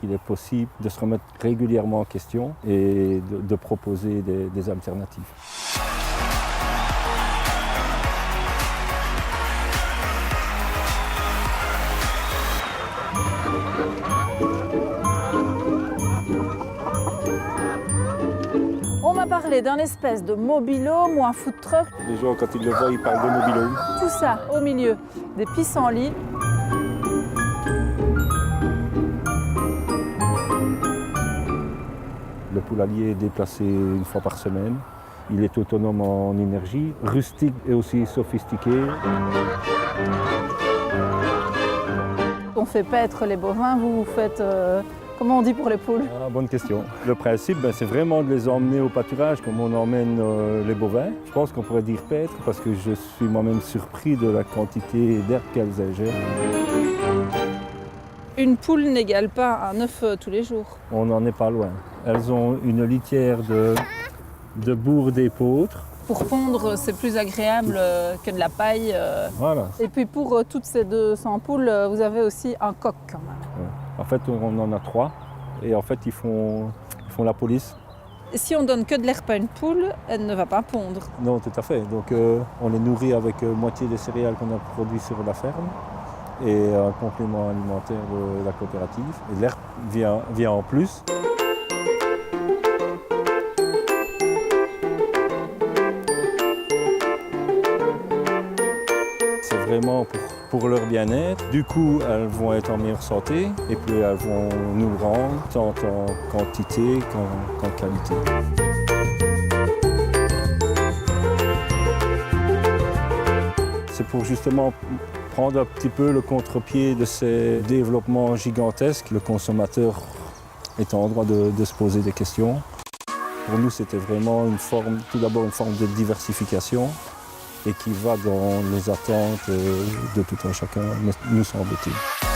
Il est possible de se remettre régulièrement en question et de proposer des alternatives. On m'a parlé d'un espèce de mobil-home ou un food truck. Les gens, quand ils le voient, ils parlent de mobil-home. Tout ça au milieu des pissenlits. Le poulailler est déplacé une fois par semaine. Il est autonome en énergie, rustique et aussi sophistiqué. On fait paître les bovins, vous faites... Comment on dit pour les poules? Ah, bonne question. Le principe, c'est vraiment de les emmener au pâturage comme on emmène les bovins. Je pense qu'on pourrait dire paître parce que je suis moi-même surpris de la quantité d'herbe qu'elles ingèrent. Une poule n'égale pas un œuf tous les jours. On n'en est pas loin. Elles ont une litière de bourre d'épeautre. Pour pondre, c'est plus agréable que de la paille. Voilà. Et puis pour toutes ces 200 poules, vous avez aussi un coq quand même. Ouais. En fait, on en a 3 et en fait, ils font la police. Si on donne que de l'herbe à une poule, elle ne va pas pondre. Non, tout à fait. Donc, on les nourrit avec moitié des céréales qu'on a produit sur la ferme et un complément alimentaire de la coopérative. Et l'herbe vient en plus. C'est vraiment pour leur bien-être. Du coup, elles vont être en meilleure santé et puis elles vont nous rendre tant en quantité qu'en qualité. C'est pour justement prendre un petit peu le contre-pied de ces développements gigantesques. Le consommateur est en droit de se poser des questions. Pour nous, c'était vraiment tout d'abord une forme de diversification et qui va dans les attentes de tout un chacun, nous semble-t-il.